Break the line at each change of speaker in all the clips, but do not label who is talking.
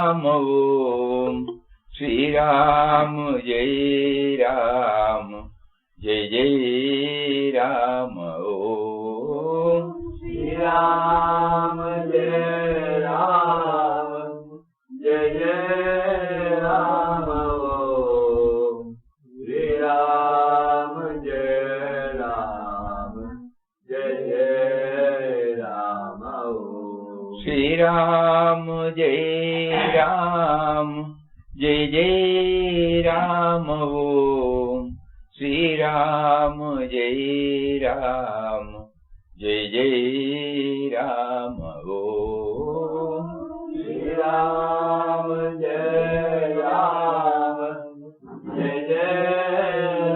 Ram Om Shri Ram Jai Ram Jai Jai Ram Om Shri Ram Jai Ram Jai Jai Ram Om Shri Ram Jai Ram Jai Jai Ram Om Shri Ram Jai Ram Jai Jai Ram Om Shri Ram Jai Ram Jai Jai Ram Om Shri Ram Jai Ram Jai Jai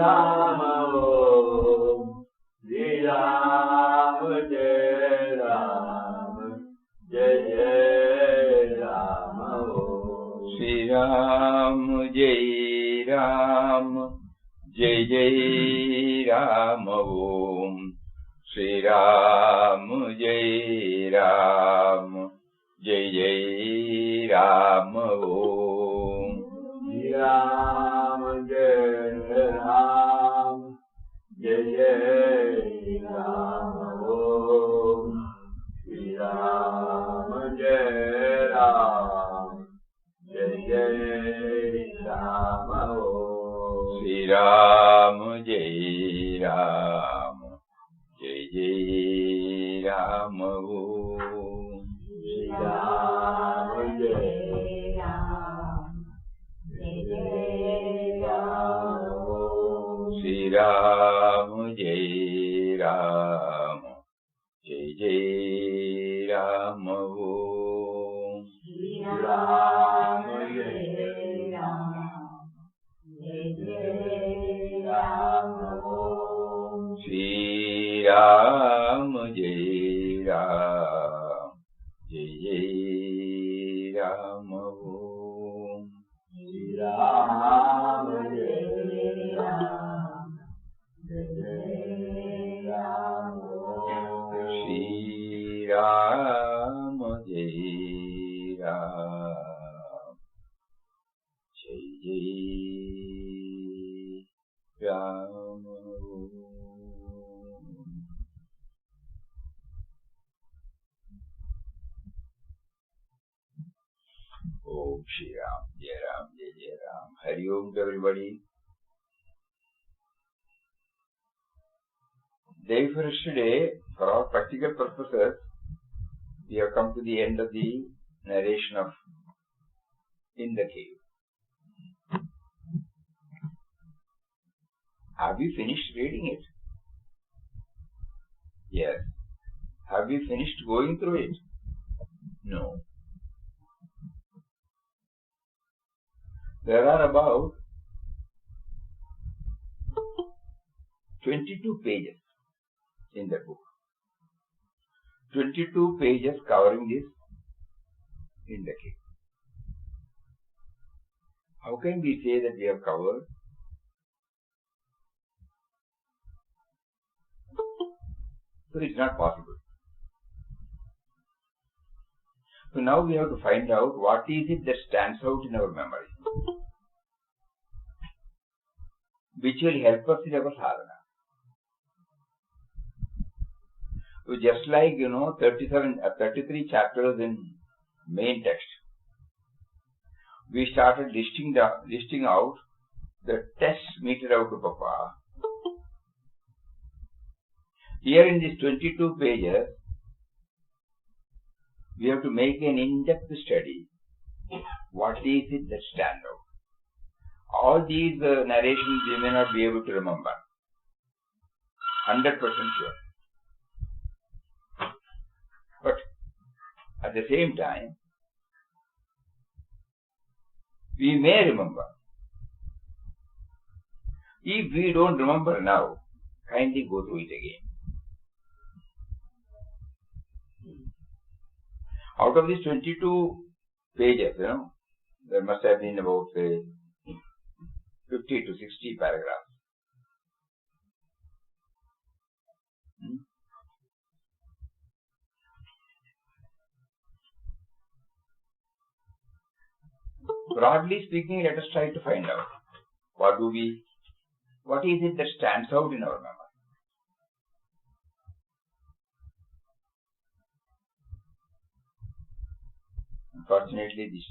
Ram Om Shri Ram Jai Ram Jai Jai Ram Om Shri Ram Jai Ram Jai Jai Ram Om Shri Ram Jai Ram Jai Jai Ram Om Shri Ram Jai Ram Jai Jai Ram Om Shri Ram Jai Ram Jai Jai Ram Om Shri Ram Jai Ram Jai Jai Ram Om Shri Ram Jai Ram Jai Jai Ram Om Shri Ram Jai Ram Jai Jai Ram Om Shri Ram Jai Ram Jai Jai Ram Om Shri Ram Jai Ram Jai Jai Ram Om Shri Ram Jai Ram Jai Jai Ram Om Shri Ram Jai Ram Jai Jai Ram Om. Om Shri Ram Jai Ram Jai Jai Ram. Hari Om to everybody. Therefore, today, for all practical purposes, we have come to the end of the narration of In the Cave. Have you finished reading it? Yes. Have you finished going through it? No. There are about 22 pages in the book. 22 pages covering this In the Cave. How can we say that we have covered? So it's not possible. So now we have to find out what is it that stands out in our memory, which will help us in our sadhana. So just like 33 chapters in main text, we started listing out the tests meted out to Papa. Here in these 22 pages, we have to make an in-depth study. What is it that stands out? All these narrations we may not be able to remember. 100% sure. But at the same time, we may remember. If we don't remember now, kindly go through it again. Out of these 22 pages, there must have been about, say, 50 to 60 paragraphs. Broadly speaking, let us try to find out what is it that stands out in our memory. Unfortunately, this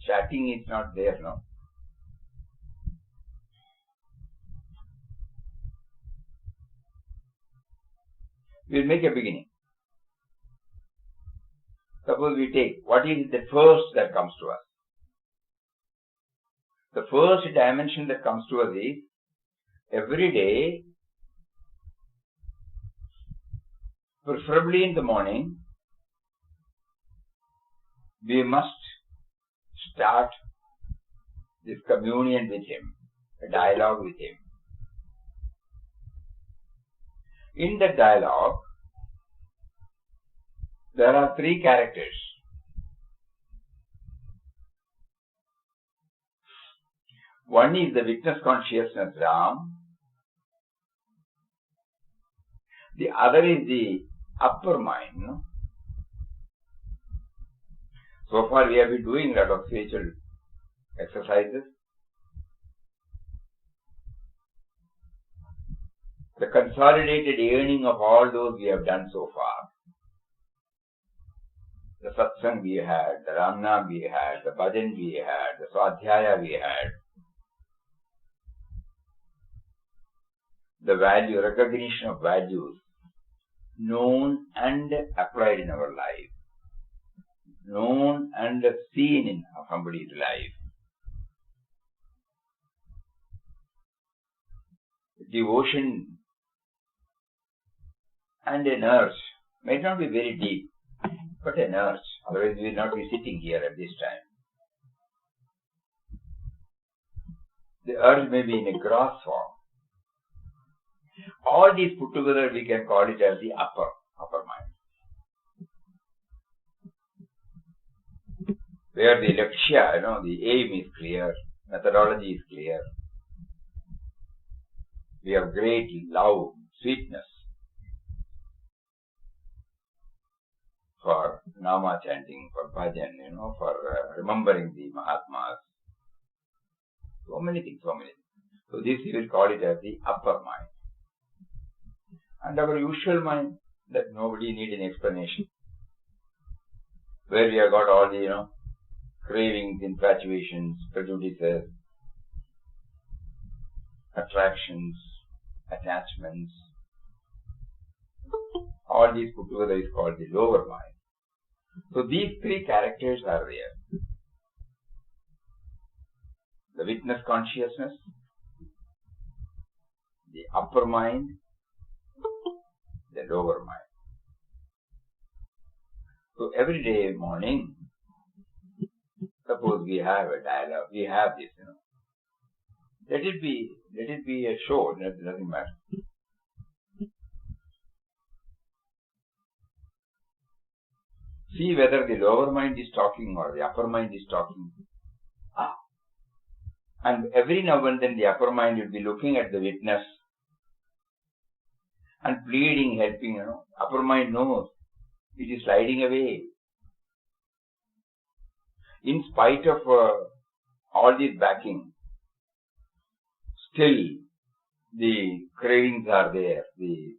chatting is not there now. We will make a beginning. Suppose we take, what is the first that comes to us? The first dimension that comes to us is, every day, preferably in the morning, we must start this communion with Him, a dialogue with Him. In that dialogue, there are three characters. One is the witness consciousness, Ram. The other is the upper mind. No? So far we have been doing a lot of spiritual exercises. The consolidated yearning of all those we have done so far. The Satsang we had, the Ramnam we had, the Bhajan we had, the Swadhyaya we had. The value, recognition of values known and applied in our life. Known and seen in somebody's life. Devotion and a nurse might not be very deep, but a nurse. Otherwise we will not be sitting here at this time. The urge may be in a gross form. All these put together we can call it as the upper mind. Where the lakshya, the aim is clear, methodology is clear. We have great love, sweetness for nama chanting, for bhajan, for remembering the Mahatmas. So many things. So this we will call it as the upper mind. And our usual mind, that nobody needs an explanation. Where we have got all the, cravings, infatuations, prejudices, attractions, attachments. All these put together is called the lower mind. So these three characters are there. The witness consciousness, the upper mind, the lower mind. So every day morning, suppose we have a dialogue, we have this, Let it be a show, it doesn't matter. See whether the lower mind is talking or the upper mind is talking. And every now and then the upper mind will be looking at the witness and pleading, helping, Upper mind knows it is sliding away. In spite of all this backing, still the cravings are there, the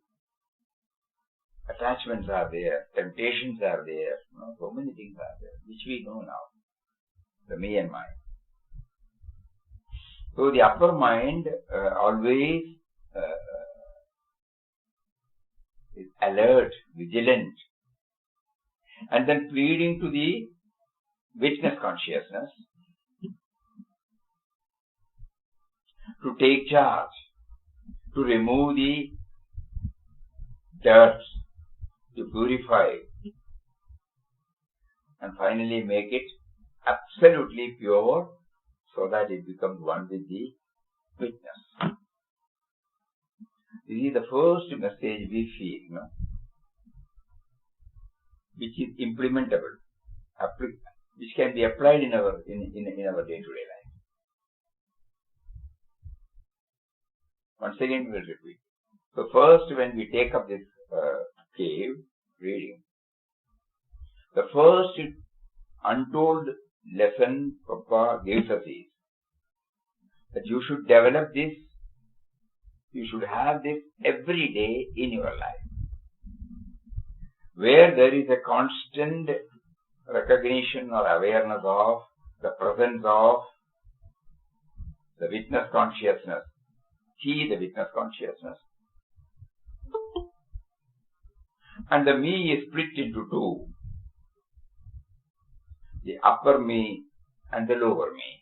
attachments are there, temptations are there, so many things are there, which we know now, the me and mine. So the upper mind always is alert, vigilant, and then pleading to the witness consciousness to take charge, to remove the dirt, to purify, and finally make it absolutely pure so that it becomes one with the witness. This is the first message we feel, which is implementable, which can be applied in our day-to-day life. Once again we will repeat. So first, when we take up this cave reading, the first untold lesson Papa gives us is that you should develop this, you should have this every day in your life. Where there is a constant recognition or awareness of the presence of the witness consciousness, the witness consciousness, and the me is split into two, the upper me and the lower me.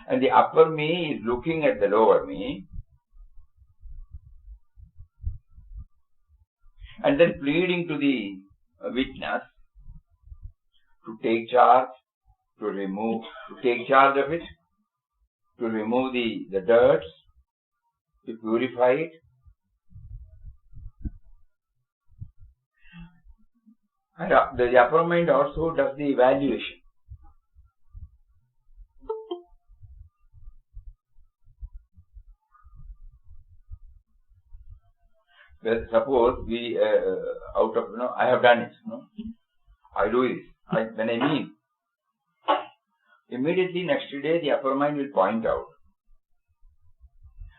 And the upper me is looking at the lower me and then pleading to the witness to take charge, to take charge of it, to remove the dirt, to purify it. And the upper mind also does the evaluation. Well, suppose we, I have done it, I do this. When I mean, immediately next day the upper mind will point out.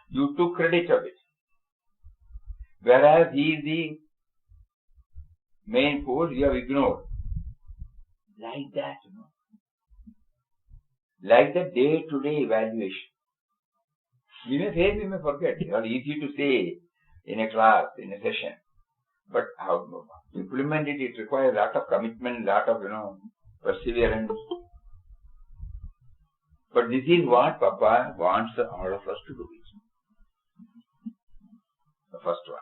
You took credit of it. Whereas he is the main force, you have ignored. Like that, Like the day-to-day evaluation. We may fail, we may forget. It's not easy to say in a class, in a session. But how to implement it, it requires a lot of commitment, a lot of, perseverance. But this is what Papa wants all of us to do. The first one.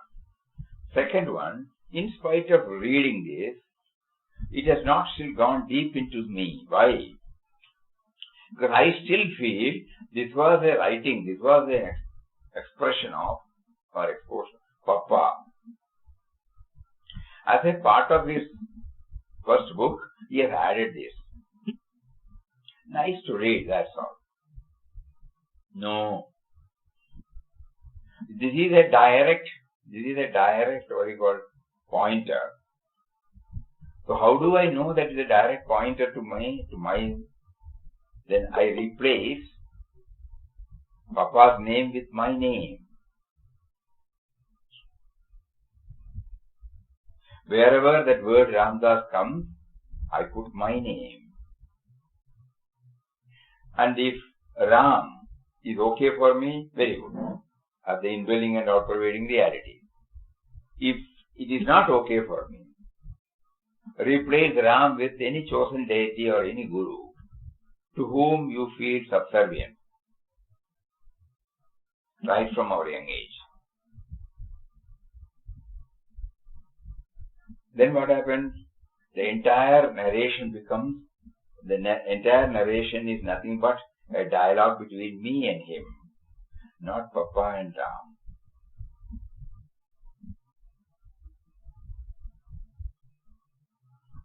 Second one, in spite of reading this, it has not still gone deep into me. Why? Because I still feel this was a writing, this was an expression of, or exposure, Papa. As a part of his first book, he has added this. Nice to read, that's all. No. This is a direct, what you call, pointer. So how do I know that is a direct pointer to my, then I replace Papa's name with my name. Wherever that word Ramdas comes, I put my name. And if Ram is okay for me, very good. As the indwelling and all-pervading reality. If it is not okay for me, replace Ram with any chosen deity or any guru to whom you feel subservient right from our young age. Then what happens? The entire narration becomes, entire narration is nothing but a dialogue between me and him, not Papa and Ram.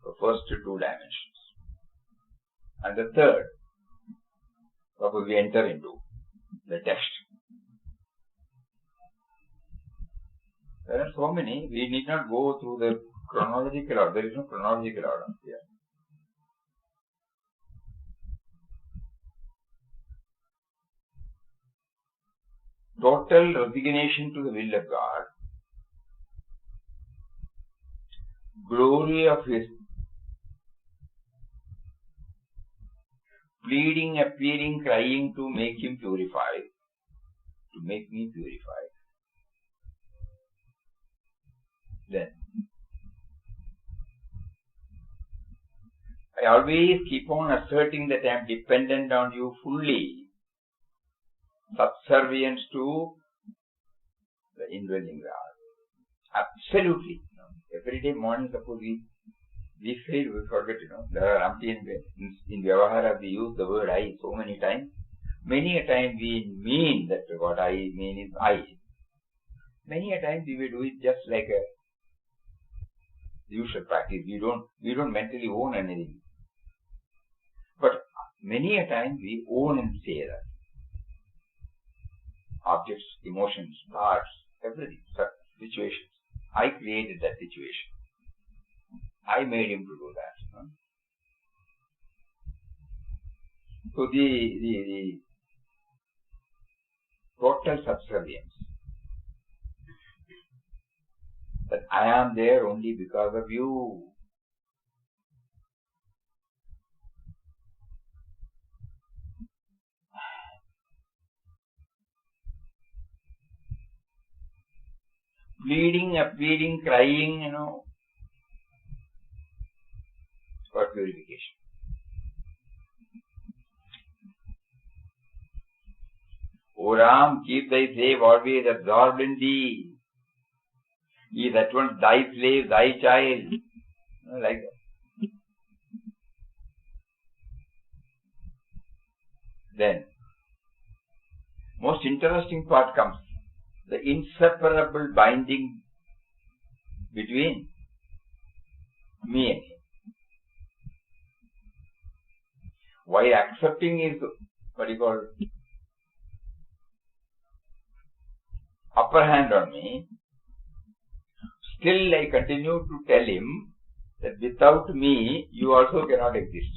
The first two dimensions. And the third, Papa, we enter into the text. There are so many, we need not go through the chronological order. There is no chronological order here. Total resignation to the will of God, glory of His pleading, appealing, crying to make Him purified, to make me purified. Then, I always keep on asserting that I am dependent on you fully, subservient to the indwelling God. Absolutely. Every day morning, suppose we fail, we forget, there are umpteen in Vyavahara we use the word I so many times. Many a time we mean that what I mean is I. Many a time we will do it just like a usual practice. We don't mentally own anything. But many a time we own and say that. Objects, emotions, thoughts, everything, situations. I created that situation. I made him to do that. So the total subservience, that I am there only because of you. Pleading, appealing, crying, for purification. O Ram, keep thy slave always absorbed in thee. He is at once thy slave, thy child. Like that. Then, most interesting part comes. The inseparable binding between me and him. While accepting his, upper hand on me, still I continue to tell him that without me, you also cannot exist.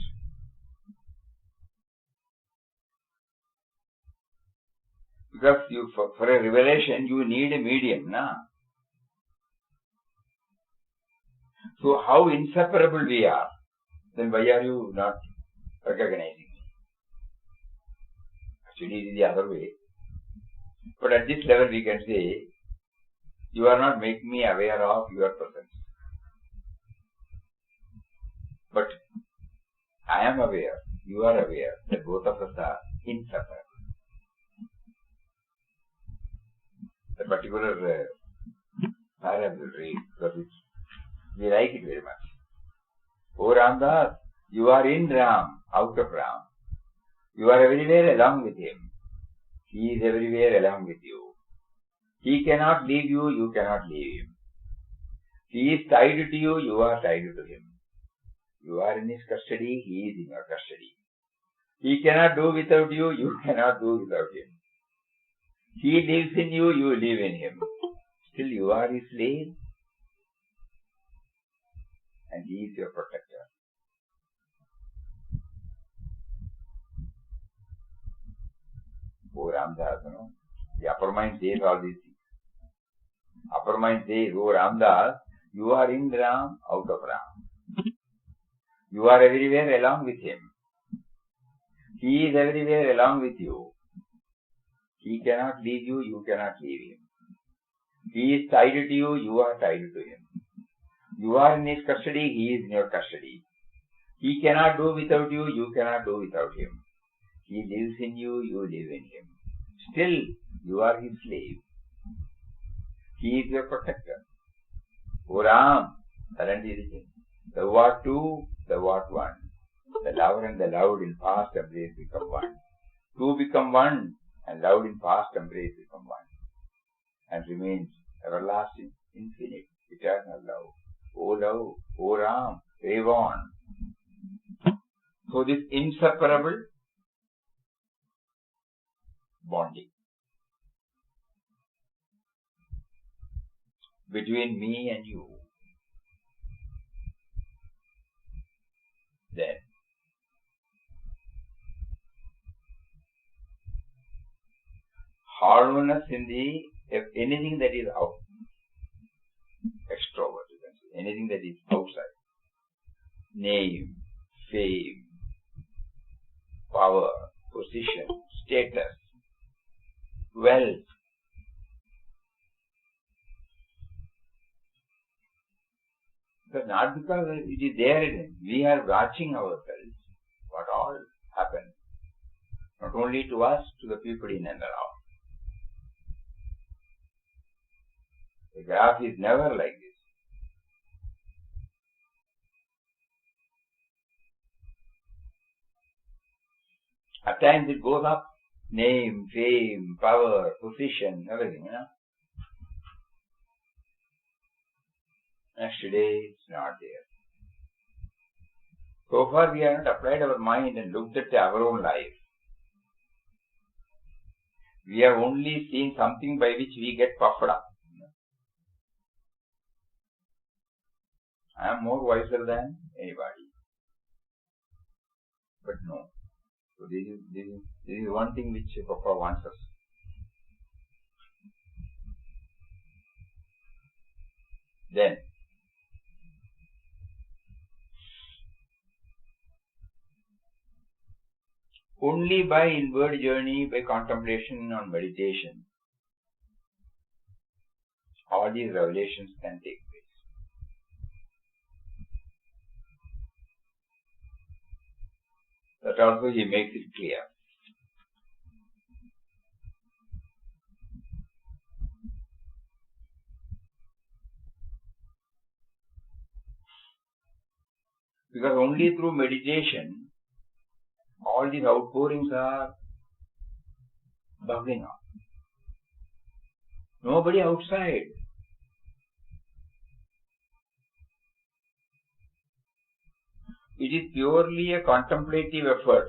Because for a revelation, you need a medium, na? So how inseparable we are, then why are you not recognizing me? Actually, it is the other way. But at this level, we can say, you are not making me aware of your presence. But I am aware, you are aware that both of us are inseparable. The particular parable read, because we like it very much. O Ramdas, you are in Ram, out of Ram. You are everywhere along with him. He is everywhere along with you. He cannot leave you, you cannot leave him. He is tied to you, you are tied to him. You are in his custody, he is in your custody. He cannot do without you, you cannot do without him. He lives in you, you live in him. Still you are his slave, and he is your protector. O Ramdas, the upper mind says all these things. Upper mind says, O Ramdas, you are in Ram, out of Ram. You are everywhere along with him. He is everywhere along with you. He cannot leave you, you cannot leave him. He is tied to you, you are tied to him. You are in his custody, he is in your custody. He cannot do without you, you cannot do without him. He lives in you, you live in him. Still, you are his slave. He is your protector. O Ram, thou art two, thou art one. The lover and the loved in fast embrace become one. Two become one, and loved in fast embrace become one. And remains everlasting, infinite, eternal love. O Ram, rave on. So this inseparable bonding between me and you. Then harmonious in anything that is out, extrovert, you can say, anything that is outside. Name, fame, power, position, status, wealth. But not because it is there in him. We are watching ourselves, what all happens. Not only to us, to the people in and around. The graph is never like this. At times it goes up. Name, fame, power, position, everything, Next day, it's not there. So far, we have not applied our mind and looked at our own life. We have only seen something by which we get puffed up. I am more wiser than anybody. But no. So this is one thing which Papa wants us. Then, only by inward journey, by contemplation and meditation, all these revelations can take place. That also he makes it clear. Because only through meditation, all these outpourings are bubbling up. Nobody outside. It is purely a contemplative effort.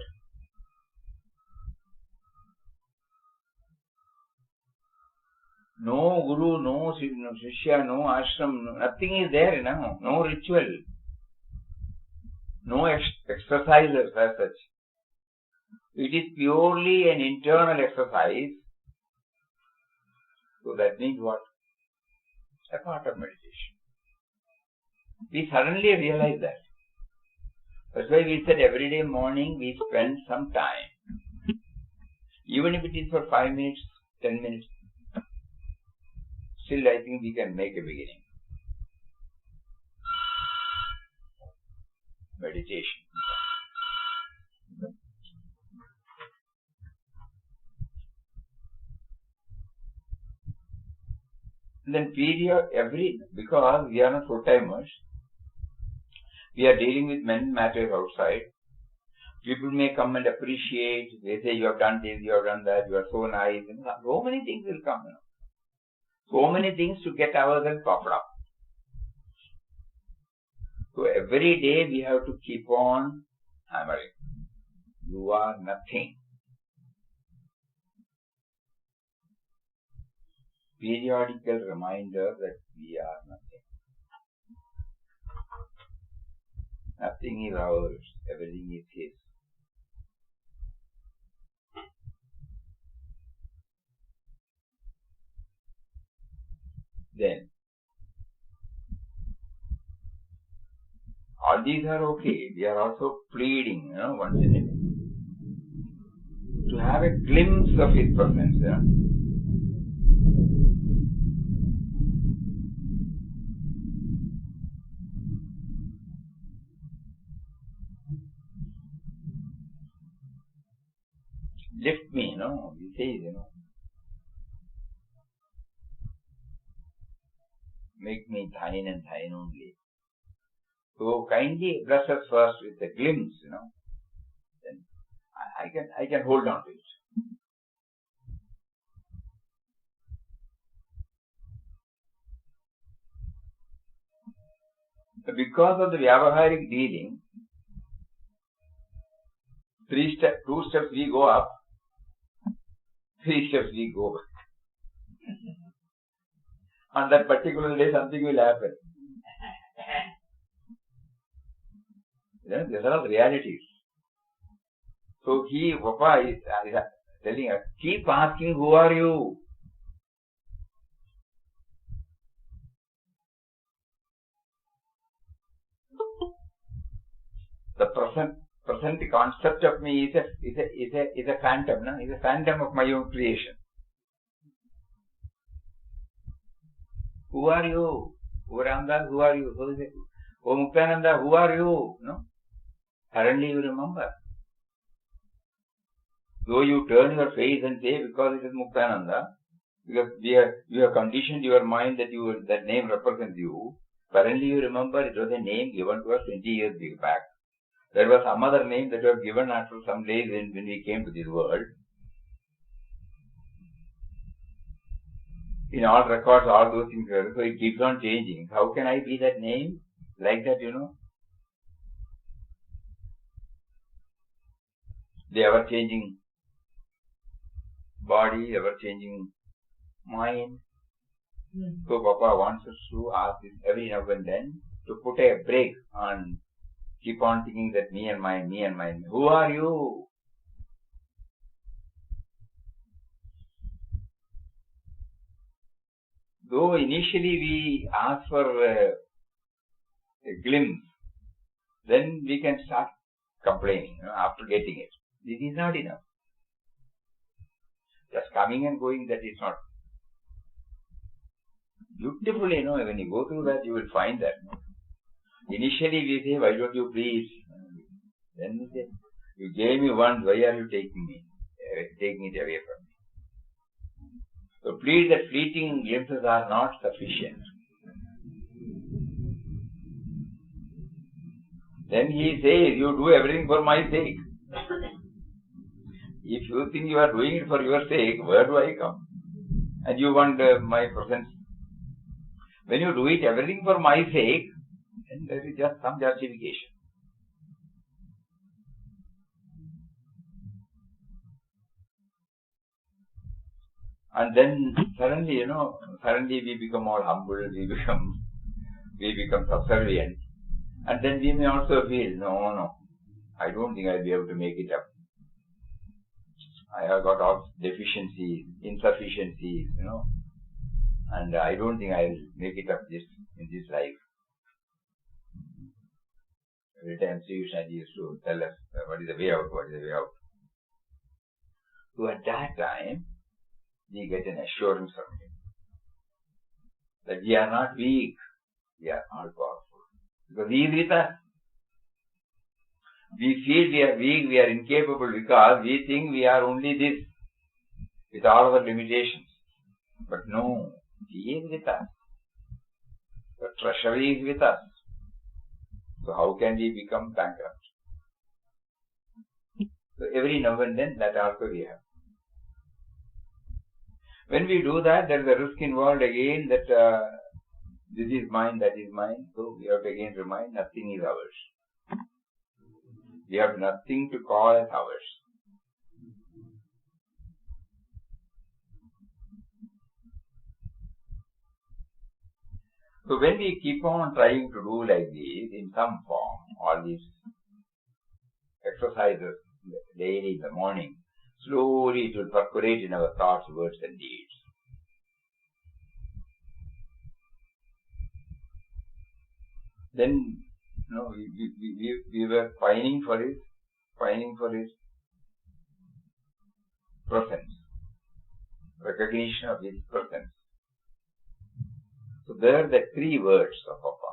No guru, no shishya, no ashram, nothing is there, no ritual, no exercises as such. It is purely an internal exercise. So that means what? A part of meditation. We suddenly realize that. That's why we said every day morning we spend some time. Even if it is for 5 minutes, 10 minutes, still I think we can make a beginning. Meditation. And then because we are not full-timers, we are dealing with many matters outside. People may come and appreciate, they say you have done this, you have done that, you are so nice. So many things will come. So many things to get ourselves popped up. So every day we have to keep on hammering. You are nothing. Periodical reminder that we are nothing. Nothing is ours. Everything is His. Then, all these are okay. We are also pleading, once in a while, to have a glimpse of His presence. Lift me, he says, make me thine and thine only. So kindly bless us first with a glimpse, then I can hold on to it. Because of the vyavaharic dealing, 2 steps we go up, 3 steps we go back. On that particular day, something will happen. These are all realities. So Papa is telling us, keep asking, who are you? The present concept of me is a phantom, is a phantom of my own creation. Who are you? O Ramdas, who are you? O Muktananda, who are you? Suddenly you remember. Though you turn your face and say, because it is Muktananda, because you have conditioned your mind that name represents you, suddenly you remember it was a name given to us 20 years back. There was some other name that was given after some days when we came to this world. In all records, all those things are, so it keeps on changing. How can I be that name? Like that, The ever-changing body, ever-changing mind. So Papa wants us to ask this every now and then to put a break on keep on thinking that me and mine, me and mine. Who are you? Though initially we ask for a glimpse, then we can start complaining after getting it. This is not enough. Just coming and going, that is not. Beautifully, when you go through that, you will find that. Initially we say, why don't you please? Then we say, you gave me once, why are you taking it away from me? So please, that fleeting glimpses are not sufficient. Then he says, you do everything for my sake. If you think you are doing it for your sake, where do I come? And you want my presence. When you do it everything for my sake, then there is just some justification. And then suddenly, we become all humble, we become subservient. And then we may also feel, no, I don't think I'll be able to make it up. I have got all deficiencies, insufficiencies, and I don't think I'll make it up in this life. Every time Sri Krishna used to tell us what is the way out, what is the way out. So at that time, we get an assurance from him that we are not weak, we are all powerful. Because he is with us. We feel we are weak, we are incapable because we think we are only this with all our limitations. But no, he is with us. The treasury is with us. So how can we become bankrupt? So every now and then that also we have. When we do that, there is a risk involved again that this is mine, that is mine. So we have to again remind nothing is ours. We have nothing to call as ours. So when we keep on trying to do like this in some form, all these exercises daily in the morning, slowly it will percolate in our thoughts, words and deeds. Then, we were pining for his presence, recognition of his presence. So there are the three words of Papa.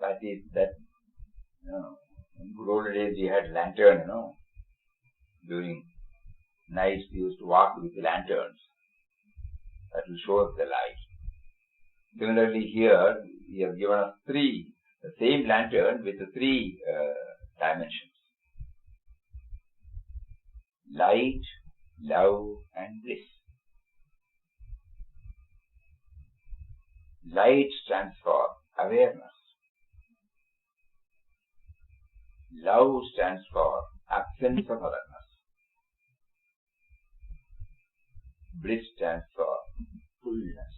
That is that, in good old days we had lantern, during nights we used to walk with lanterns. That will show us the light. Similarly here, he has given us the same lantern with the three dimensions. Light, love and bliss. Light stands for awareness. Love stands for absence of otherness. Bliss stands for fullness.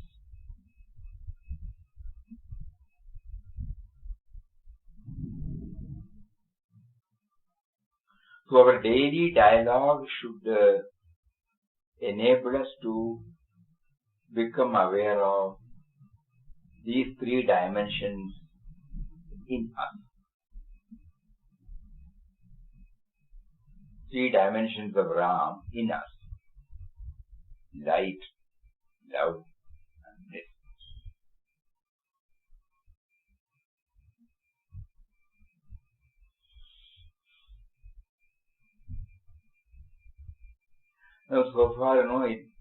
So our daily dialogue should enable us to become aware of these three dimensions in us. Three dimensions of Ram in us. Light, love and bliss. Now, so far,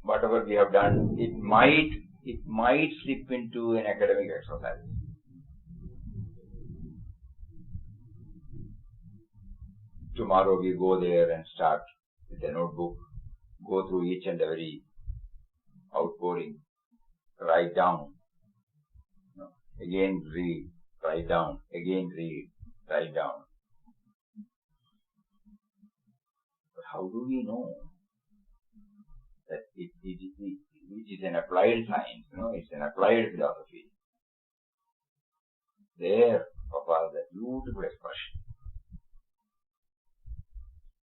whatever we have done, it might slip into an academic exercise. Tomorrow we go there and start with a notebook, go through each and every outpouring, write down, again read, write down, again read, write down. But how do we know that it is an applied science, it's an applied philosophy? There, Papa, the beautiful expression.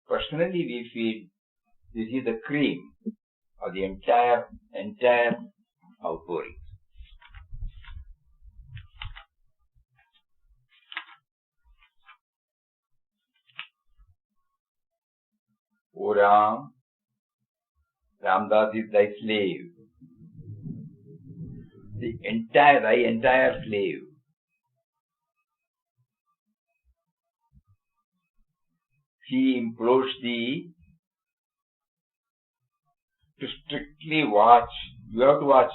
Personally, we feel this is the cream of the entire outpouring. O Ram, Ramdas is thy slave. Thy entire slave. He implores thee to strictly watch. You have to watch.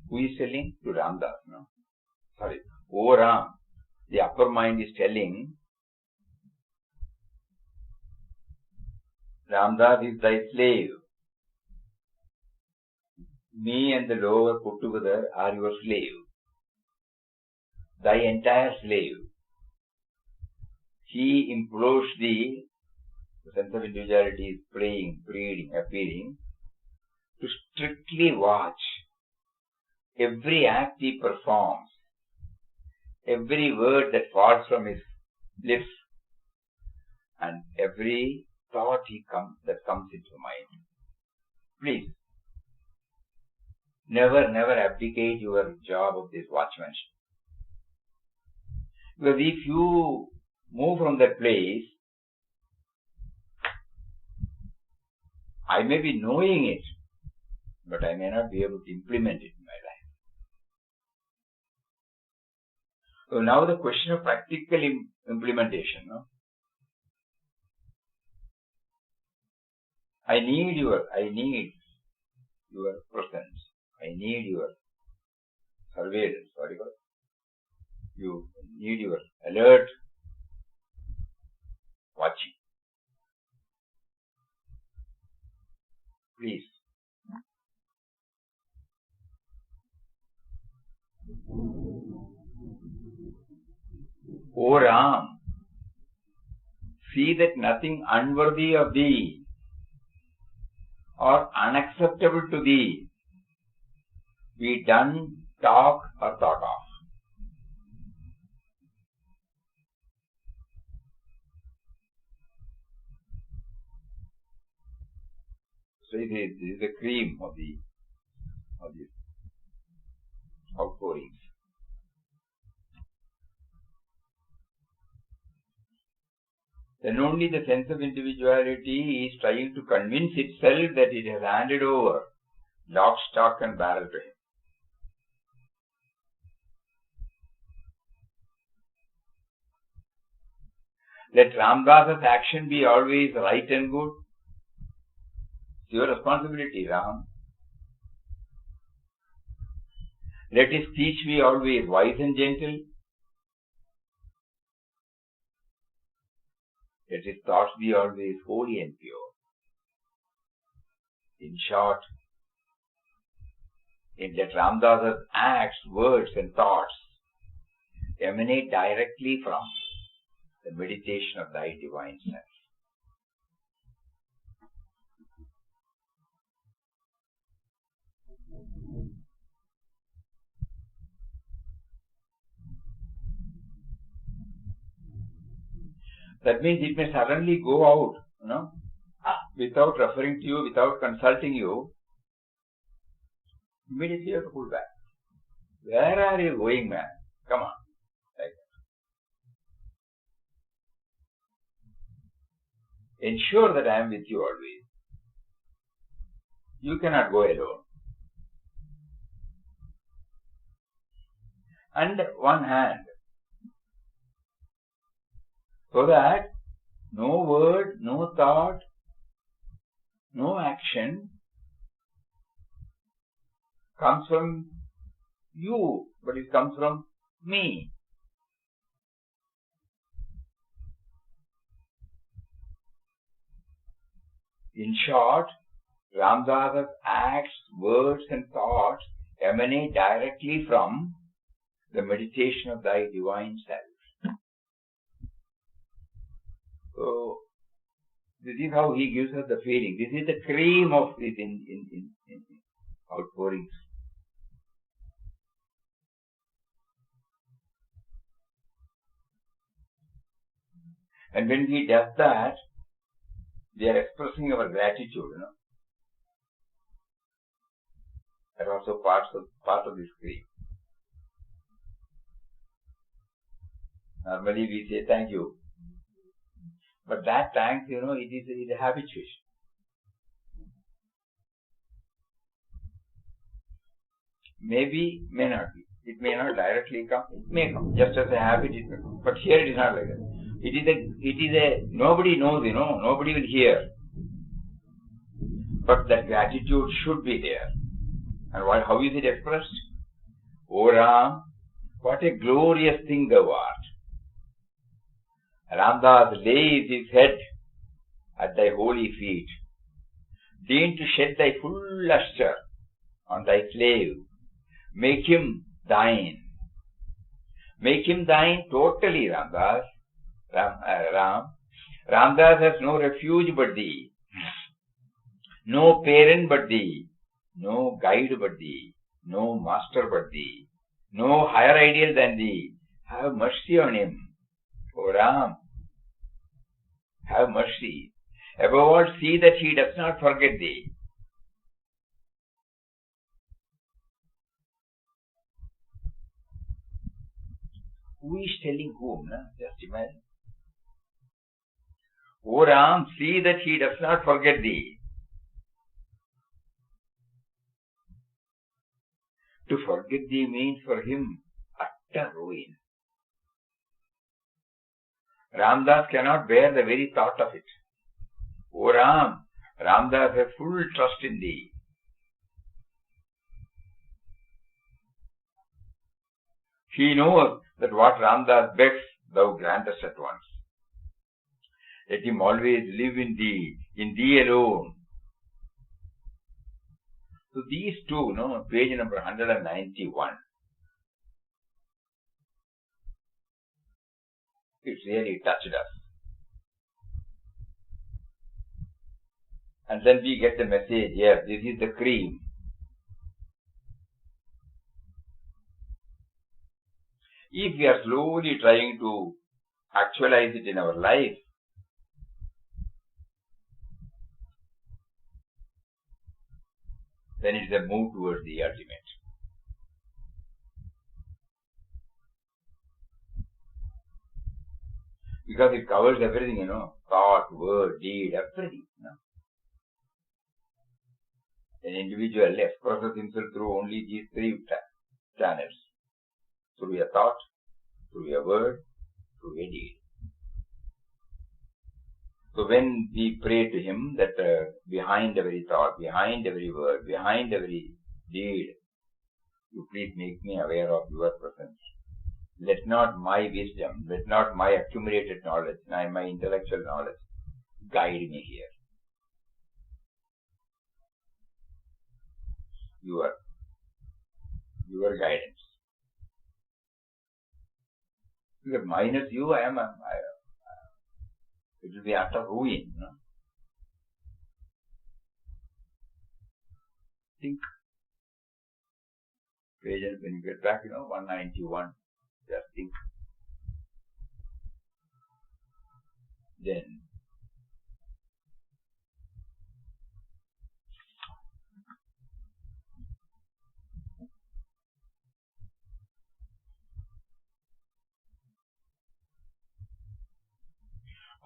Who is telling? To Ramdas, no? Sorry. O Ram, the upper mind is telling, Ramdas is thy slave. Me and the lower put together are your slave. Thy entire slave. He implores thee, the sense of individuality is playing, pleading, appealing, to strictly watch every act he performs, every word that falls from his lips, and every thought that comes into mind. Please, never abdicate your job of this watchmanship. Because if you move from that place, I may be knowing it, but I may not be able to implement it in my life. So now the question of practical implementation. No? I need your presence. I need your surveillance. You need your alert watching. Please. O Ram, see that nothing unworthy of thee or unacceptable to thee be done, talk or thought of. So this is the cream of the outpourings. Then only the sense of individuality is trying to convince itself that it has handed over lock, stock and barrel to him. Let Ramdas's action be always right and good. It's your responsibility, Ram. Let his speech be always wise and gentle. Let his thoughts be always holy and pure. In short, let Ramdas's acts, words and thoughts emanate directly from the meditation of thy divine self. That means it may suddenly go out, without referring to you, without consulting you. Immediately you have to pull back. Where are you going, man? Come on. Like that. Ensure that I am with you always. You cannot go alone. And one hand. So that no word, no thought, no action comes from you, but it comes from me. In short, Ramdas's acts, words and thoughts emanate directly from the meditation of thy divine self. So, this is how he gives us the feeling. This is the cream of it in outpourings. And when he does that, we are expressing our gratitude, That are also part of this creed. Normally we say thank you. But that thanks, it is a habituation. Maybe, may not be. It may not directly come. It may come. Just as a habit, it may come. But here it is not like that. Nobody knows, nobody will hear. But that gratitude should be there. And how is it expressed? O Ram, what a glorious thing thou art. Ramdas lays his head at thy holy feet. Deign to shed thy full lustre on thy slave. Make him thine. Make him thine totally, Ramdas. Ramdas has no refuge but thee. No parent but thee. No guide but thee. No master but thee. No higher ideal than thee. Have mercy on him. O Ram, have mercy. Above all, see that he does not forget thee. Who is telling whom? Just imagine. O Ram, see that he does not forget thee. To forget thee means for him utter ruin. Ramdas cannot bear the very thought of it. O Ram, Ramdas has full trust in thee. He knows that what Ramdas begs, thou grantest at once. Let him always live in thee alone. So these two, page number 191, it really touched us. And then we get the message, yes, this is the cream. If we are slowly trying to actualize it in our life, then it's a move towards the ultimate. Because it covers everything, thought, word, deed, everything. An individual expresses himself through only these three channels. Through a thought, through a word, through a deed. So when we pray to him that behind every thought, behind every word, behind every deed, you please make me aware of your presence. Let not my wisdom, let not my accumulated knowledge, my intellectual knowledge guide me here. Your guidance. Because minus you, it will be utter ruin. Think. When you get back, 191, just think. Then,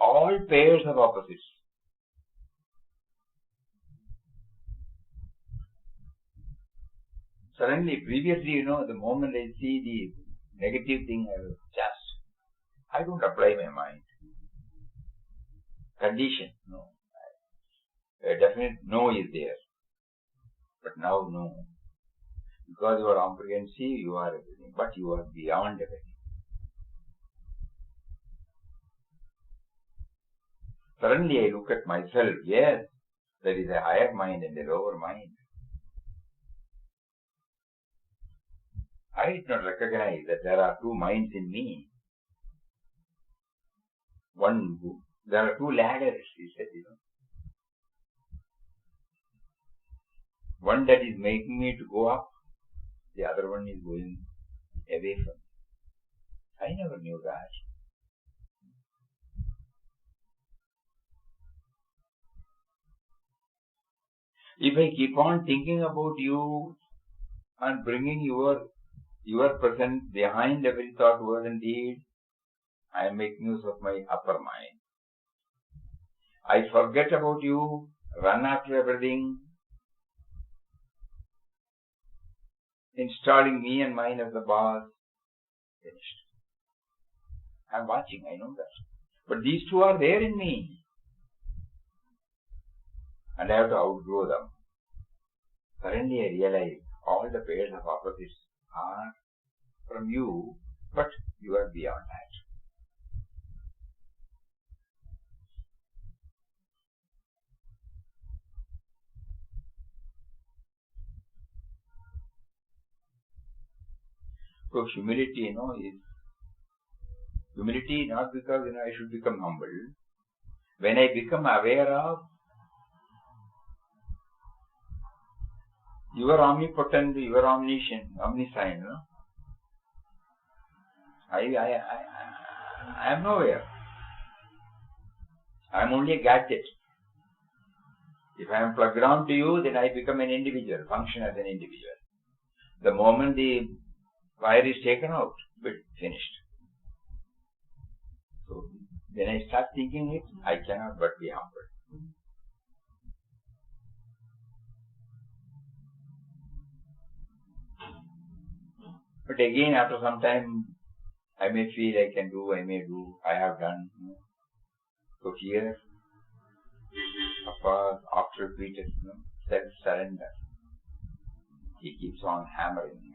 all pairs of opposites. Suddenly, previously, the moment I see the negative thing, I don't apply my mind. Condition, no. A definite no is there. But now, no. Because you are comprehensive, you are everything. But you are beyond everything. Suddenly I look at myself, yes, there is a higher mind and a lower mind. I did not recognize that there are two minds in me. There are two ladders, he said, One that is making me to go up, the other one is going away from me. I never knew that. If I keep on thinking about you and bringing your presence behind every thought, word and deed, I am making use of my upper mind. I forget about you, run after everything, installing me and mine as the boss. Finished. I am watching, I know that. But these two are there in me. And I have to outgrow them. Suddenly I realize all the pairs of opposites are from you, but you are beyond that. So humility, is humility not because, I should become humble. When I become aware of you are omnipotent, you are omniscient, omniscient, I am nowhere. I am only a gadget. If I am plugged on to you, then I become an individual, function as an individual. The moment the wire is taken out, bit finished. So when I start thinking it, I cannot but be humble. But again, after some time, I may feel I can do, I may do, I have done. So here, after repeated self-surrender, he keeps on hammering.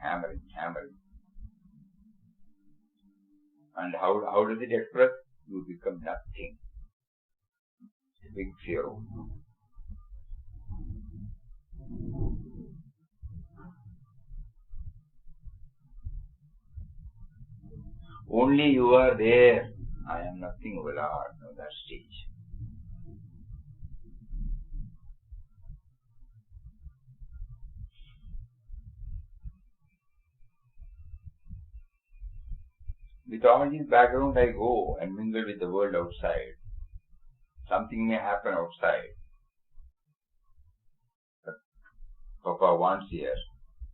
And how does it express? You become nothing. Big zero. Only you are there. I am nothing, O Lord. No, that stage. With all this background, I go and mingle with the world outside. Something may happen outside. But Papa wants here.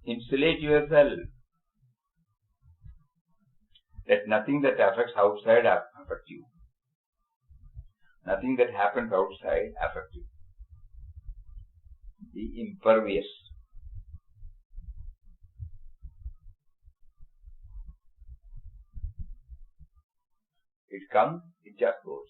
Insulate yourself. Let nothing that affects outside affect you. Nothing that happens outside affects you. Be impervious. It comes, it just goes.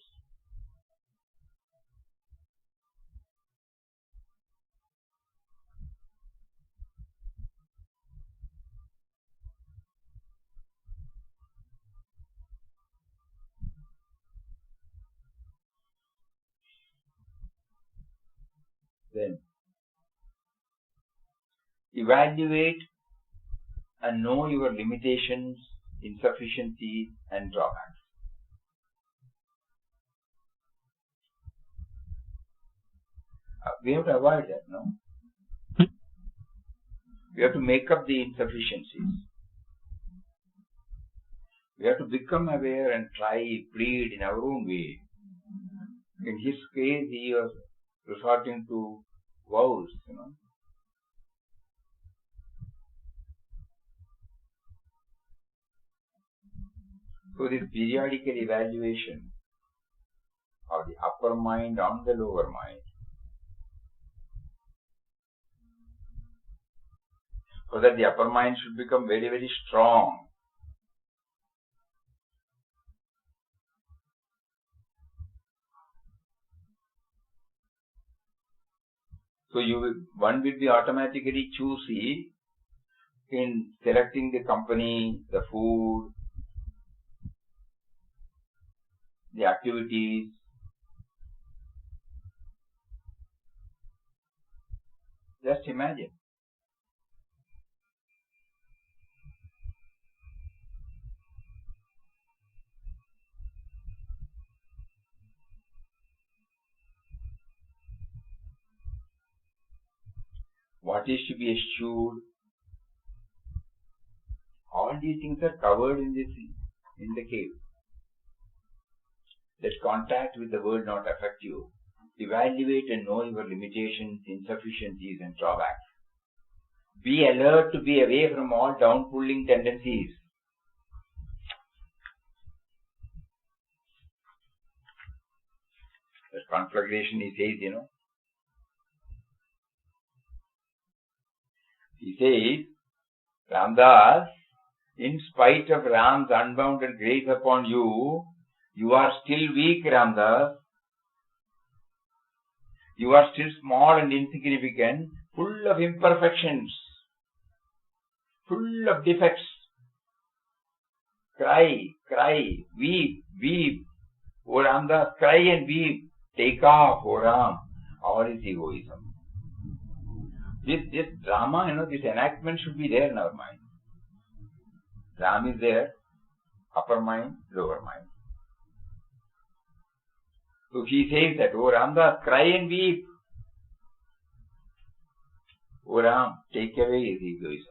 Then evaluate and know your limitations, insufficiencies and drawbacks. We have to avoid that, no? We have to make up the insufficiencies. We have to become aware and try, plead in our own way. In his case, he was resorting to vows, So this periodical evaluation of the upper mind on the lower mind, so that the upper mind should become very, very strong. So one will be automatically choosy in selecting the company, the food, the activities. Just imagine. What is to be eschewed? All these things are covered in the cave. Let contact with the world not affect you. evaluate and know your limitations, insufficiencies and drawbacks. Be alert to be away from all down-pulling tendencies. The conflagration, he says, He says, Ramdas, in spite of Ram's unbounded grace upon you, you are still weak, Ramdas. You are still small and insignificant, full of imperfections, full of defects. Cry, weep. O Ramdas, cry and weep. Take off, O Ram, all is egoism. This drama, this enactment should be there in our mind. Ram is there, upper mind, lower mind. So he says that, O Ramdas, cry and weep. O Ram, take away his egoism.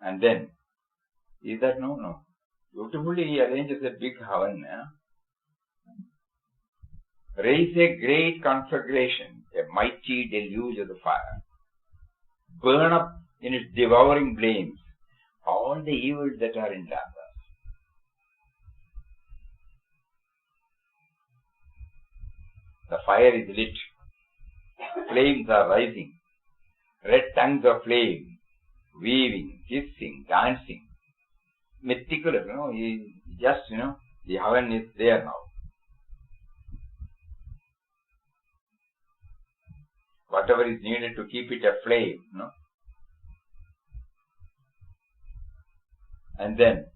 And then, is that no? Beautifully he arranges a big havan. Raise a great conflagration, a mighty deluge of the fire. Burn up in its devouring flames all the evils that are in Ramdas. The fire is lit. Flames are rising. Red tongues of flame, weaving, hissing, dancing. Meticulous, he just, the havan is there now. Whatever is needed to keep it aflame, And then,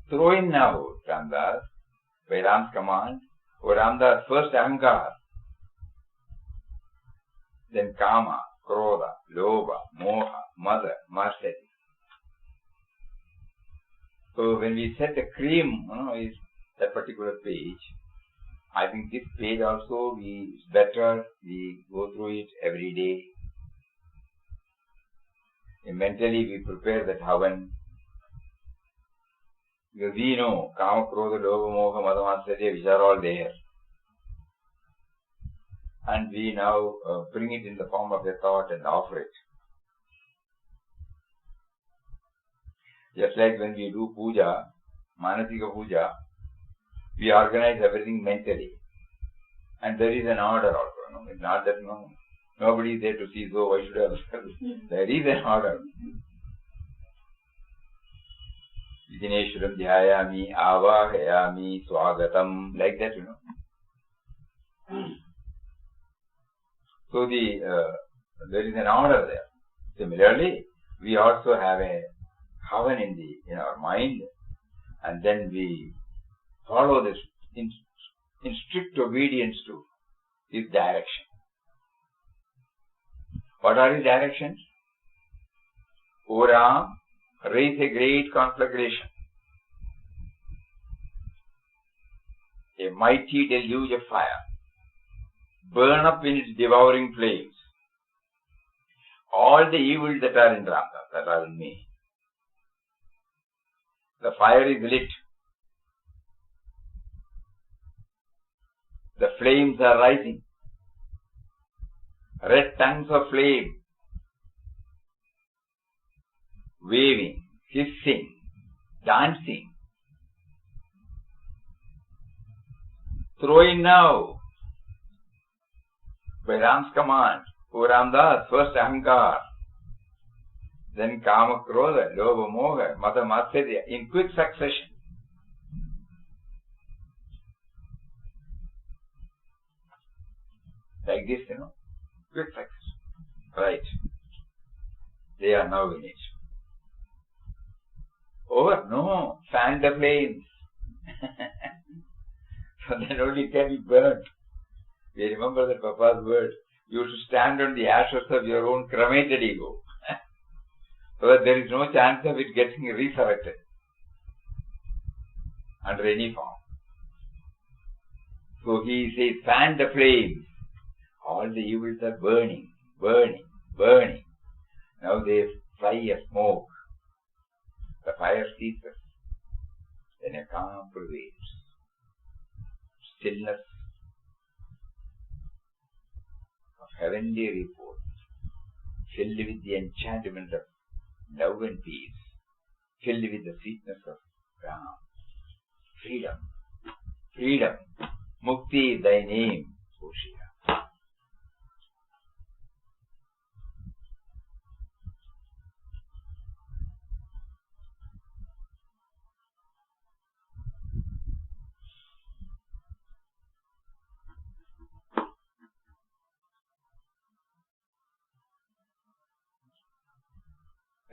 throw in now, Ramdas, by Ram's command, O Ramdas, first Ahankar, then Kama, Krodha, Lobha, Moha, Mada, Matsarya. So when we set the cream, is that particular page, I think this page also is better, we go through it every day. And mentally we prepare that havan. Because we know Kama, Krodha, Lobha, Moha, Mada, Matsarya, which are all there. And we now bring it in the form of a thought and offer it. Just like when we do puja, Manasika puja, we organize everything mentally. And there is an order also. It's not that nobody is there to see, so why should I observe? There is an order. Vijineshuram dhyayami, avahayami, swagatam, like that, So there is an order there. Similarly, we also have a havan in our mind, and then we follow this in strict obedience to his direction. What are his directions? O Ram, raise a great conflagration, a mighty deluge of fire. Burn up in its devouring flames all the evils that are in Ramdas, that are in me. The fire is lit. The flames are rising. Red tongues of flame, waving, hissing, dancing. Throw in now, by Ram's command, O Ramdas, first Ahankar, then Kama, Krodha, Lobha, Moha, Mada, Matsarya, in quick succession. Like this, quick succession. Right. They are now in it. Over? No. Fan the flames. So then only can be burnt. We remember that Papa's word. You should stand on the ashes of your own cremated ego. So that there is no chance of it getting resurrected under any form. So he says, fan the flames. All the evils are burning, burning, burning. Now they fly a smoke. The fire ceases. then a calm prevails. Stillness of heavenly repose, filled with the enchantment of love and peace, filled with the sweetness of Ram. Freedom. Freedom. Mukti, thy name, Pujya.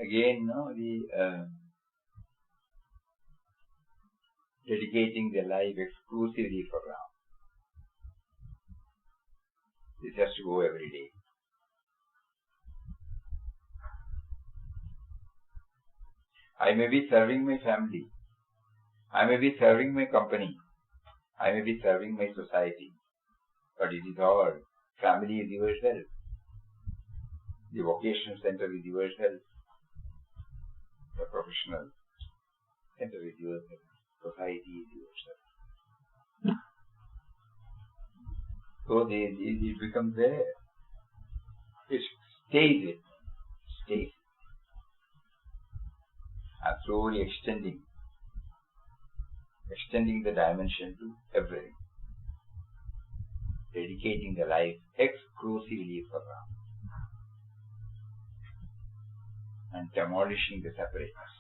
Again, dedicating the life exclusively for Ram. This has to go every day. I may be serving my family. I may be serving my company. I may be serving my society. But it is all. Family is yourself. The vocational center is yourself. The professional center is yourself. Society is yourself. So it becomes there. It stays with me. Stays. And slowly extending the dimension to everything. Dedicating the life exclusively for Ram. And demolishing the separateness.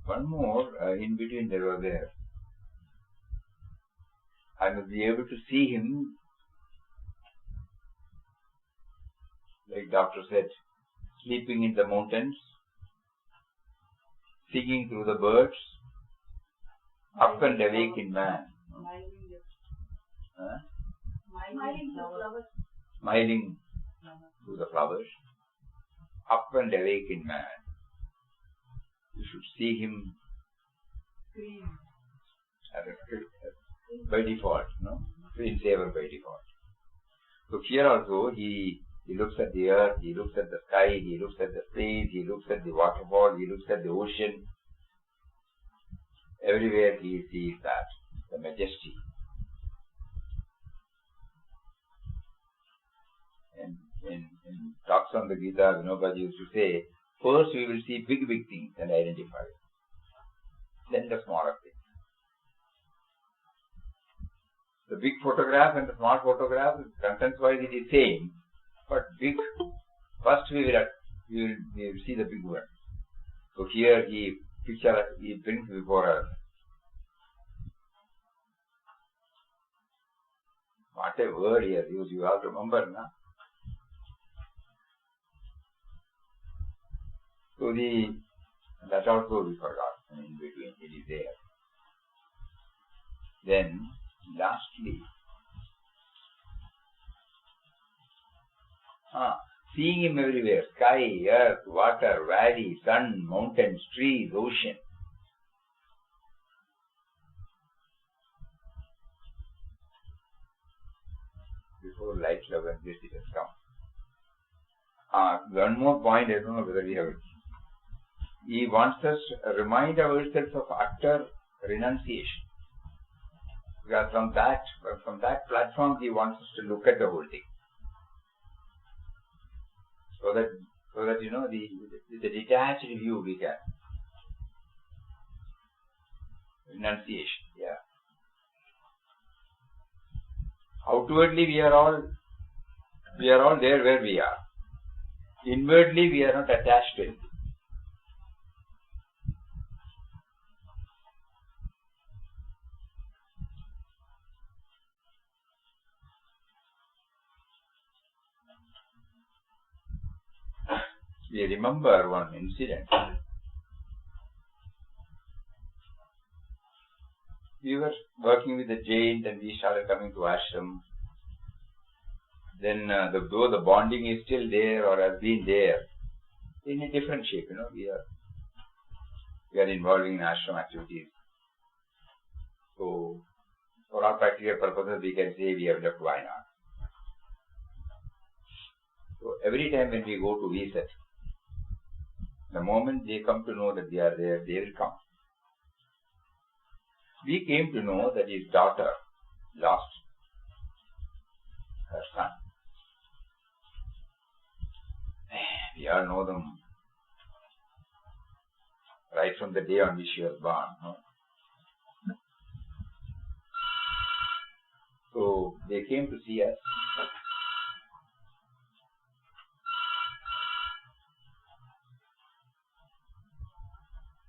One more, in between there was there. I must be able to see him, like doctor said, sleeping in the mountains, singing through the birds, up and awake in man. Smiling through the flowers, up and awake in man. You should see him by default, screensaver by default. So here also he looks at the earth, he looks at the sky, he looks at the space, he looks at the waterfall, he looks at the ocean. Everywhere he sees that, the majesty. And in talks on the Gita, Vinobaji used to say, first we will see big things and identify it. Then the smaller things. The big photograph and the small photograph, contents-wise it is same, but big, first we will see the big one. So here he brings before us. What a word he has used, you all remember, na? So that also we forgot, in between, it is there. Then, lastly, seeing him everywhere, sky, earth, water, valley, sun, mountains, trees, ocean. Before light, love and bliss, it has come. One more point, I don't know whether we have it. He wants us to remind ourselves of utter renunciation. Because from that platform, he wants us to look at the whole thing. So that the detached view we can. Renunciation, yeah. Outwardly we are all there where we are. Inwardly we are not attached to it. We remember one incident. We were working with the Jains and we started coming to ashram. Then though the bonding is still there or has been there, in a different shape, we are involving in ashram activities. So, for all practical purposes, we can say we have left Wayanad. So every time when we go to visit, the moment they come to know that we are there, they will come. We came to know that his daughter lost her son. We all know them right from the day on which she was born. No? So they came to see us.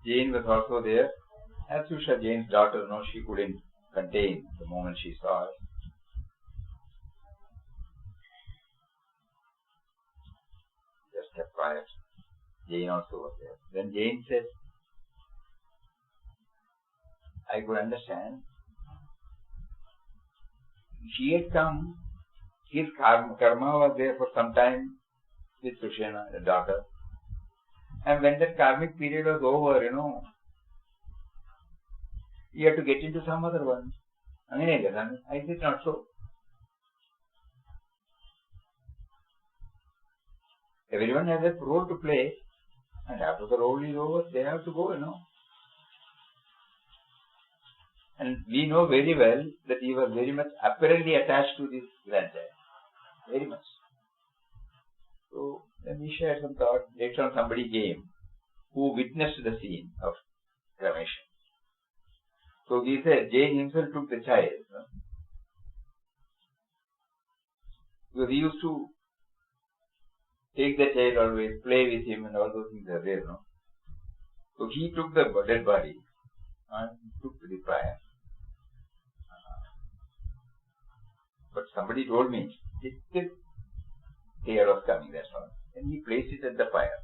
Jane was also there. As usual, Jane's daughter, no, she couldn't contain the moment she saw us. Just kept quiet. Jane also was there. Then Jane said, I could understand. She had come, his karma was there for some time with Sushena, the daughter. And when that karmic period was over, he had to get into some other one. I said, not so. Everyone has a role to play, and after the role is over, they have to go, And we know very well that he was very much apparently attached to this grandchild. Very much. So, then we shared some thought. Later on somebody came who witnessed the scene of cremation. So he said, Jane himself took the child. Because he used to take the child always, play with him and all those things are there. So he took the dead body and took the pyre. But somebody told me, little tear was coming, that's all. And he placed it at the fire.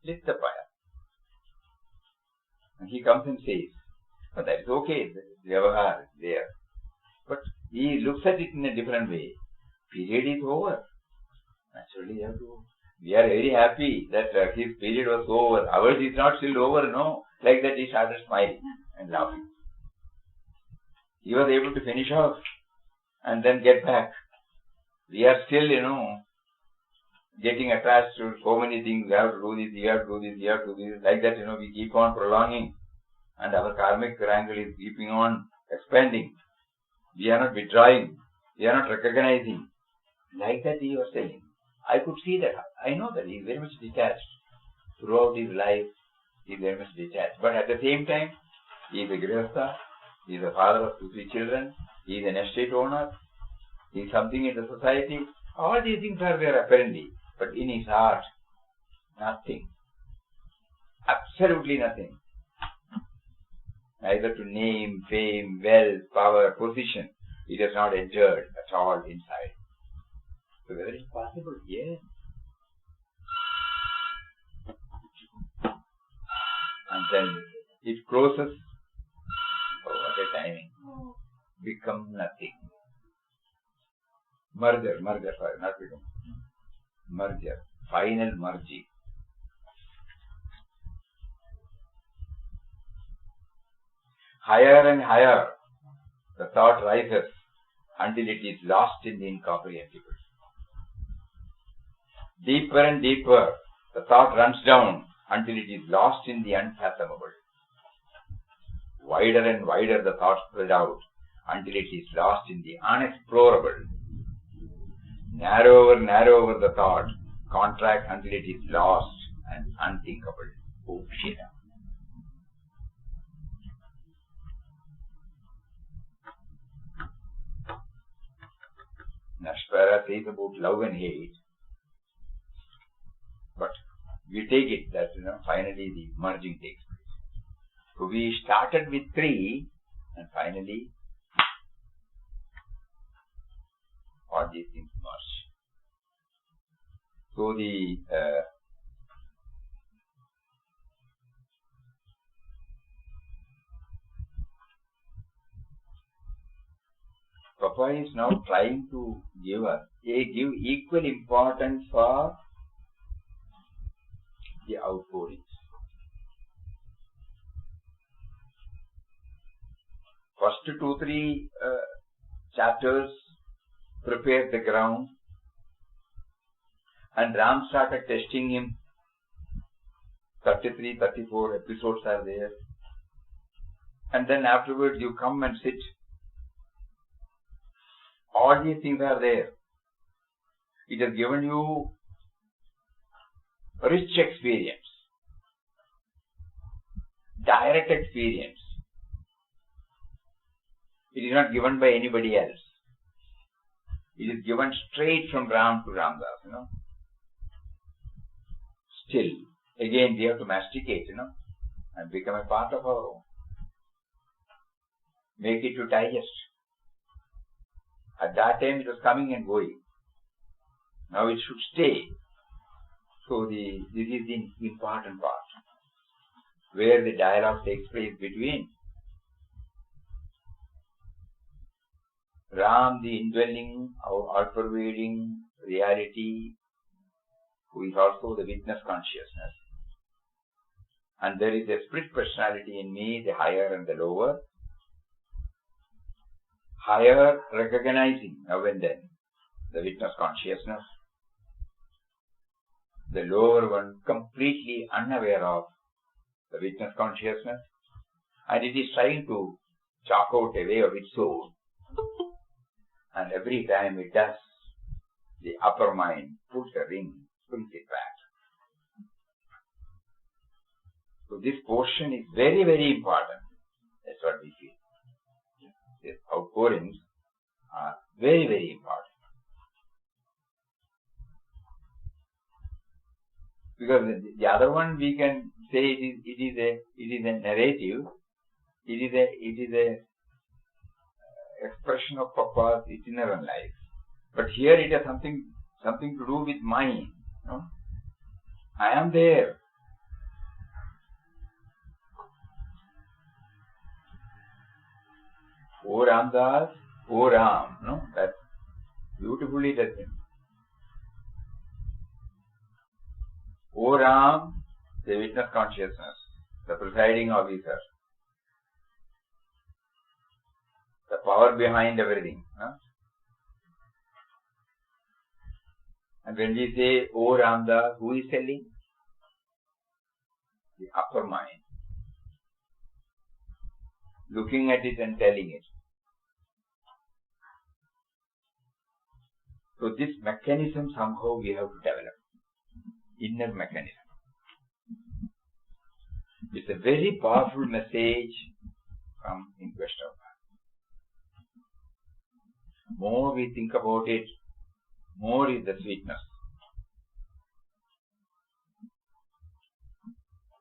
Lit the fire. And he comes and says, oh, that is okay, the Vyavahar is there. But he looks at it in a different way. Period is over. Naturally, we are very happy that his period was over. Ours is not still over, no. Like that he started smiling and laughing. He was able to finish off and then get back. We are still, getting attached to so many things. We have to do this, we have to do this, we have to do this. Like that, we keep on prolonging. And our karmic triangle is keeping on expanding. We are not withdrawing. We are not recognizing. Like that he was telling. I could see that. I know that he is very much detached. Throughout his life, he is very much detached. But at the same time, he is a grihastha. He is a father of 2-3 children. He is an estate owner. He is something in the society. All these things are there apparently. But in his heart, nothing. Absolutely nothing. Neither to name, fame, wealth, power, position. It has not entered at all inside. So whether it's possible? Yes. And then it closes. Oh, what a timing. Become nothing. Merger, sorry, not become. Merger. Final merging. Higher and higher the thought rises until it is lost in the incomprehensible. Deeper and deeper the thought runs down until it is lost in the unfathomable. Wider and wider the thought spread out until it is lost in the unexplorable. Narrower the thought contracts until it is lost and unthinkable. Oh, shit. Nashvara says about love and hate, but we take it that finally the merging takes place. So we started with 3 and finally all these things merge. So the Papa is now trying to give equal importance for the outpourings. First 2-3 chapters prepare the ground. And Ram started testing him. 33, 34 episodes are there. And then afterwards you come and sit. All these things are there. It has given you rich experience, direct experience. It is not given by anybody else. It is given straight from Ram to Ramdas, Still, again we have to masticate, and become a part of our own. Make it to digest. At that time it was coming and going. Now it should stay. So this is the important part, where the dialogue takes place between Ram, the indwelling, all-pervading reality, who is also the witness consciousness. And there is a split personality in me, the higher and the lower. Higher recognizing now and then the witness consciousness. The lower one completely unaware of the witness consciousness. And it is trying to chalk out a way of its own. And every time it does, the upper mind puts a ring, brings it back. So this portion is very, very important. That's what we feel. These outpourings are very, very important. Because the other one we can say it is a narrative. It is a expression of Papa's itinerant life. But here it has something to do with mine. I am there. O Ramdas, O Ram. That's beautifully written. O Ram, the witness consciousness, the presiding officer, the power behind everything. And when we say O Ramdas, who is telling? The upper mind. Looking at it and telling it. So this mechanism somehow we have to develop. Inner mechanism. It's a very powerful message from In Quest of God. More we think about it, more is the sweetness.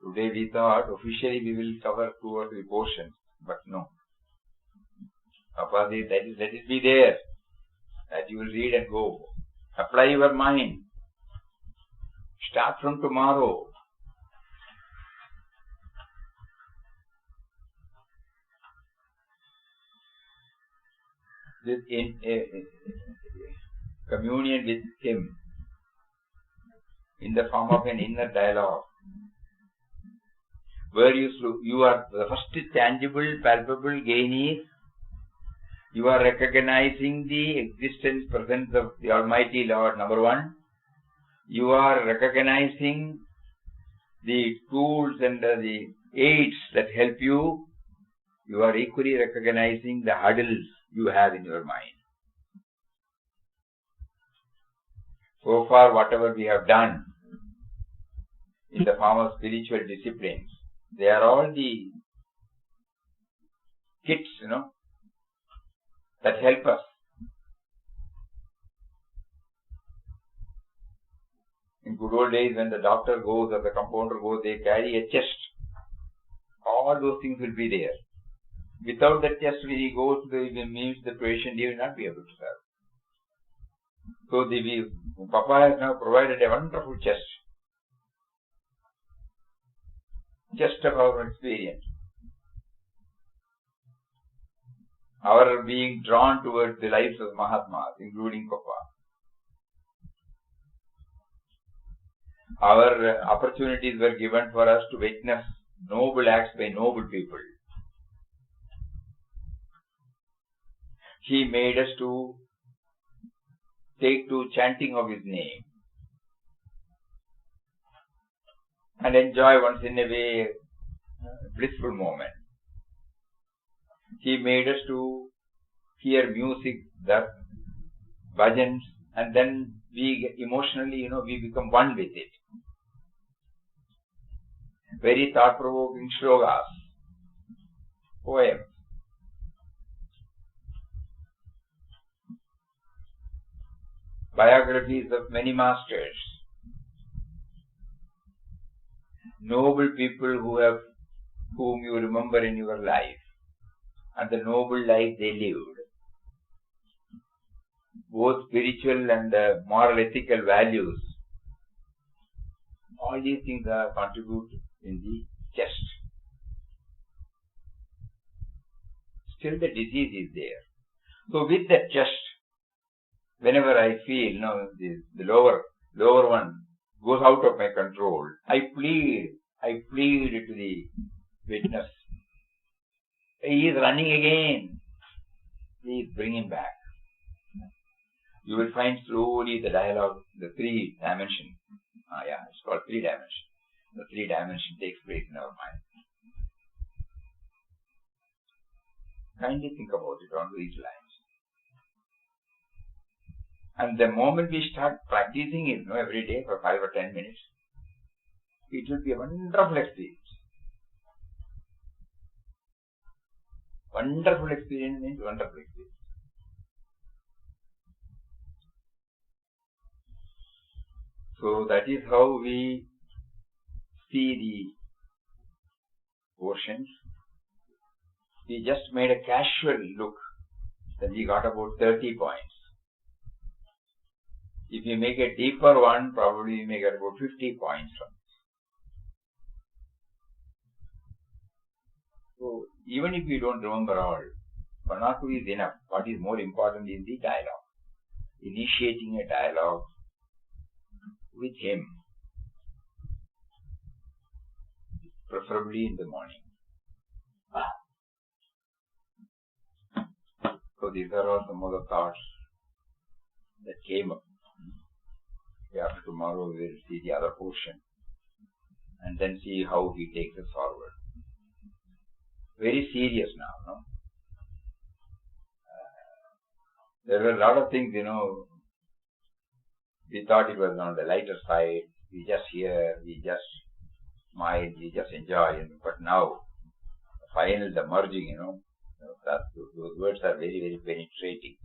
Today we thought officially we will cover 2 or 3 portions, but no. Papa says let it be there, that you will read and go. Apply your mind. Start from tomorrow. This in communion with Him in the form of an inner dialogue, where you are the first tangible, palpable gain is you are recognizing the existence, presence of the Almighty Lord, number 1. You are recognizing the tools and the aids that help you. You are equally recognizing the hurdles you have in your mind. So far, whatever we have done in the form of spiritual disciplines, they are all the kits, that help us. In good old days, when the doctor goes or the compounder goes, they carry a chest. All those things will be there. Without that chest, when he goes to meets the patient, he will not be able to serve. So Papa has now provided a wonderful chest. Just of our experience. Our being drawn towards the lives of Mahatmas, including Papa. Our opportunities were given for us to witness noble acts by noble people. He made us to take to chanting of His name. and enjoy once in a way a blissful moment. He made us to hear music, the bhajans, and then we emotionally, we become one with it. Very thought-provoking shlokas, poems. Biographies of many masters, noble people whom you remember in your life, and the noble life they lived. Both spiritual and moral, ethical values. All these things are contributed in the chest. Still the disease is there. So with the chest, whenever I feel, the lower one goes out of my control, I plead to the witness. He is running again. Please bring him back. You will find slowly the dialogue, the three dimension. It's called three dimension. The three dimension takes place in our mind. Kindly think about it on these lines. And the moment we start practicing it, every day for 5 or 10 minutes, it will be a wonderful experience. Wonderful experience means wonderful experience. So that is how we see the oceans. We just made a casual look, then we got about 30 points. If we make a deeper one, probably we may get about 50 points from it. So even if you don't remember all, 1 or 2 is enough. What is more important is the dialogue. Initiating a dialogue with him, preferably in the morning. So these are all some of the thoughts that came up. After tomorrow we will see the other portion and then see how he takes us forward. Very serious now, no? There were a lot of things, we thought it was on the lighter side. We just hear, we just smile, we just enjoy. But now, finally the merging, those words are very, very penetrating.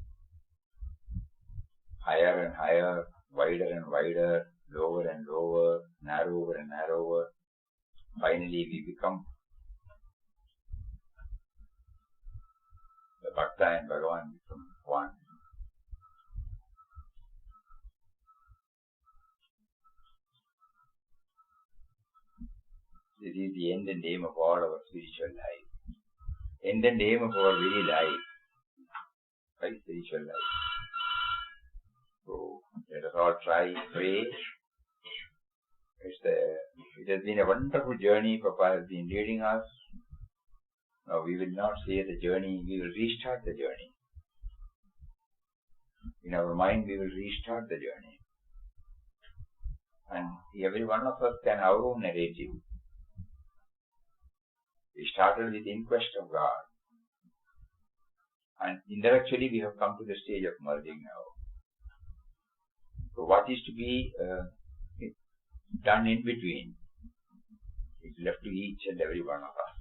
Higher and higher, wider and wider, lower and lower, narrower and narrower. Finally we become the Bhakta and Bhagavan become one. This is the end and aim of all our spiritual life. End and aim of our very life. Right? Spiritual life. So let us all try, pray. It has been a wonderful journey. Papa has been leading us. Now we will not say the journey, we will restart the journey. In our mind we will restart the journey. And every one of us can our own narrative. We started with inquest of God. And intellectually we have come to the stage of merging now. So what is to be done in between is left to each and every one of us.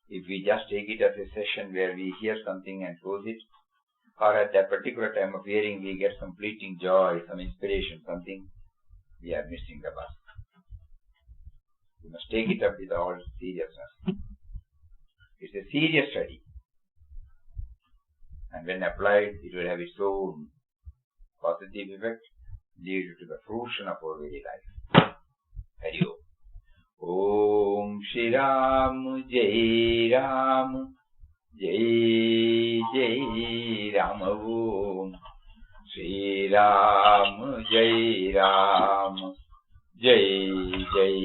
If we just take it as a session where we hear something and close it, or at that particular time of hearing we get some fleeting joy, some inspiration, something, we are missing the bus. We must take it up with all seriousness. It's a serious study. And when applied, it will have its own positive effect, lead to the fruition of our very life. Hari Om. Om Shri Ram Jai Ram Jai Jai Ram Om Shri Ram Jai Ram Jai Jai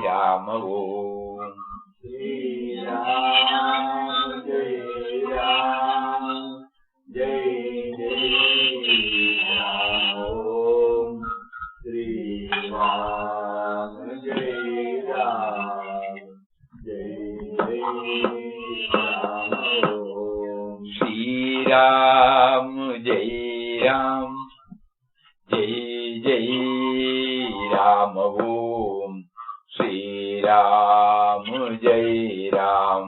Ram Om Shri Ram Jai Ram Jai Jai Ram Om Shri Ram, Jai Ram, Jai Jai Ram Om. Sri Ram, Jai Ram, Jai Jai Ram Om. Sri Ram, Jai Ram,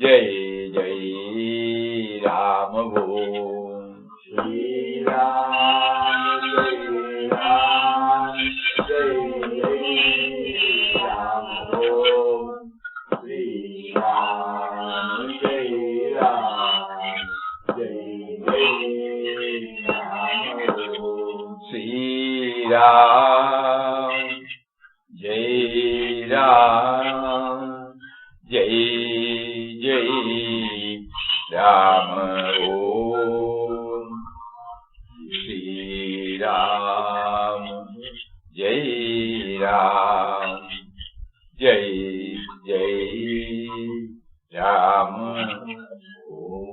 Jai Jai Ram Om. Sri Ram, Jai Ram, Jai Jai Ram Om. Sri Ram, Jai Ram, Jai Jai Ram Om. Sri Ram, Jai Ram, Jai Jai Ram Om.